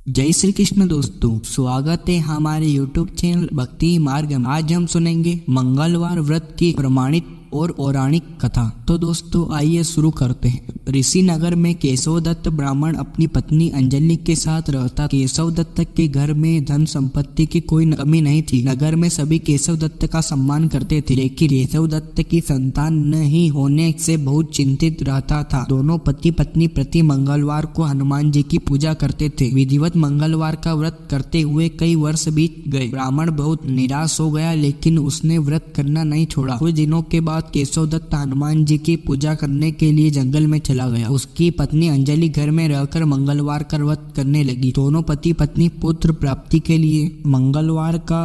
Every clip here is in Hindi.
जय श्री कृष्ण दोस्तों, स्वागत है हमारे YouTube चैनल भक्ति मार्ग में। आज हम सुनेंगे मंगलवार व्रत की प्रमाणित और पौराणिक कथा। तो दोस्तों आइए शुरू करते हैं। ऋषि नगर में केशव दत्त ब्राह्मण अपनी पत्नी अंजलि के साथ रहता। केशव दत्त के घर में धन संपत्ति की कोई कमी नहीं थी। नगर में सभी केशव दत्त का सम्मान करते थे, लेकिन केशव दत्त की संतान नहीं होने से बहुत चिंतित रहता था। दोनों पति पत्नी प्रति मंगलवार को हनुमान जी की पूजा करते थे। विधिवत मंगलवार का व्रत करते हुए कई वर्ष बीत गए। ब्राह्मण बहुत निराश हो गया, लेकिन उसने व्रत करना नहीं छोड़ा। कुछ दिनों के बाद केशव दत्त हनुमान जी की पूजा करने के लिए जंगल में चला गया। उसकी पत्नी अंजलि घर में रहकर मंगलवार का व्रत करने लगी। दोनों पति पत्नी पुत्र प्राप्ति के लिए मंगलवार का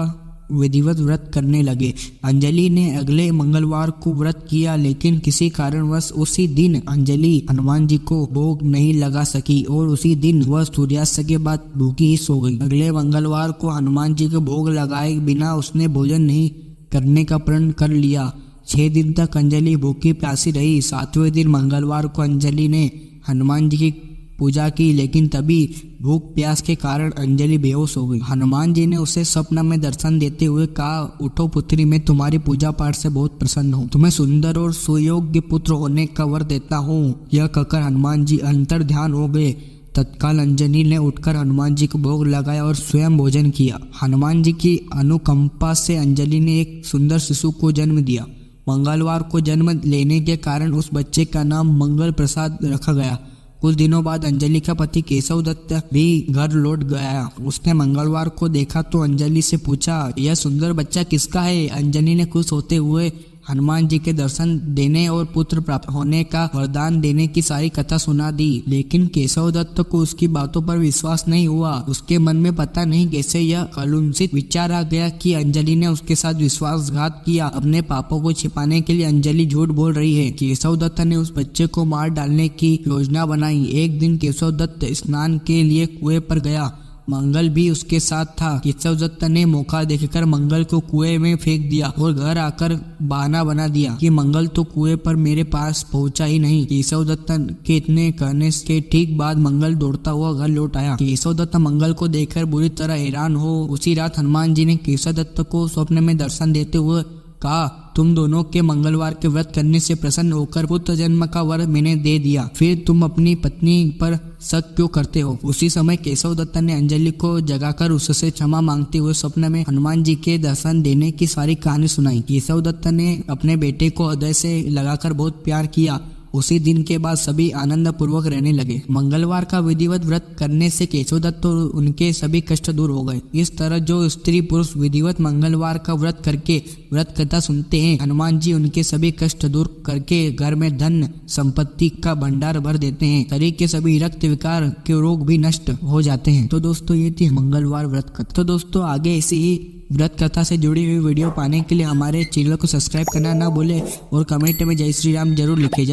विधिवत व्रत करने लगे। अंजलि ने अगले मंगलवार को व्रत किया, लेकिन किसी कारणवश उसी दिन अंजलि हनुमान जी को भोग नहीं लगा सकी और उसी दिन वह सूर्यास्त के बाद भूखी ही सो गई। अगले मंगलवार को हनुमान जी को भोग लगाए बिना उसने भोजन नहीं करने का प्रण कर लिया। 6 दिन तक अंजलि भूखी प्यासी रही। 7वें दिन मंगलवार को अंजलि ने हनुमान जी की पूजा की, लेकिन तभी भूख प्यास के कारण अंजलि बेहोश हो गई। हनुमान जी ने उसे स्वप्न में दर्शन देते हुए कहा, उठो पुत्री, मैं तुम्हारी पूजा पाठ से बहुत प्रसन्न हूँ। तुम्हें सुंदर और सुयोग्य पुत्र होने का वर देता हूँ। यह कहकर हनुमान जी अंतर ध्यान हो गए। तत्काल अंजलि ने उठकर हनुमान जी को भोग लगाया और स्वयं भोजन किया। हनुमान जी की अनुकंपा से अंजलि ने एक सुंदर शिशु को जन्म दिया। मंगलवार को जन्म लेने के कारण उस बच्चे का नाम मंगल प्रसाद रखा गया। कुछ दिनों बाद अंजलि का पति केशव दत्त भी घर लौट गया। उसने मंगलवार को देखा तो अंजलि से पूछा, यह सुंदर बच्चा किसका है? अंजलि ने खुश होते हुए हनुमान जी के दर्शन देने और पुत्र प्राप्त होने का वरदान देने की सारी कथा सुना दी, लेकिन केशव दत्त को उसकी बातों पर विश्वास नहीं हुआ। उसके मन में पता नहीं कैसे यह कलुषित विचार आ गया कि अंजलि ने उसके साथ विश्वासघात किया। अपने पापों को छिपाने के लिए अंजलि झूठ बोल रही है। केशव दत्त ने उस बच्चे को मार डालने की योजना बनाई। एक दिन केशव दत्त स्नान के लिए कुएं पर गया। मंगल भी उसके साथ था। केशव दत्त ने मौका देखकर मंगल को कुएं में फेंक दिया और घर आकर बहाना बना दिया कि मंगल तो कुएं पर मेरे पास पहुंचा ही नहीं। केशव दत्त के इतने कहने के ठीक बाद मंगल दौड़ता हुआ घर लौट आया। केशव दत्त मंगल को देखकर बुरी तरह हैरान हो। उसी रात हनुमान जी ने केशव दत्त को स्वप्न में दर्शन देते हुए कहा, तुम दोनों के मंगलवार के व्रत करने से प्रसन्न होकर पुत्र जन्म का वर मैंने दे दिया, फिर तुम अपनी पत्नी पर शक क्यों करते हो? उसी समय केशव दत्त ने अंजलि को जगाकर उससे क्षमा मांगते हुए स्वप्न में हनुमान जी के दर्शन देने की सारी कहानी सुनाई। केशव दत्त ने अपने बेटे को हृदय से लगाकर बहुत प्यार किया। उसी दिन के बाद सभी आनंद पूर्वक रहने लगे। मंगलवार का विधिवत व्रत करने से केशव दत्त और उनके सभी कष्ट दूर हो गए। इस तरह जो स्त्री पुरुष विधिवत मंगलवार का व्रत करके व्रत कथा सुनते हैं, हनुमान जी उनके सभी कष्ट दूर करके घर में धन संपत्ति का भंडार भर देते हैं। शरीर के सभी रक्त विकार के रोग भी नष्ट हो जाते हैं। तो दोस्तों ये थी मंगलवार व्रत कथा। तो दोस्तों आगे ऐसी ही व्रत कथा से जुड़ी हुई वीडियो पाने के लिए हमारे चैनल को सब्सक्राइब करना ना भूले और कमेंट में जय श्री राम जरूर लिखे।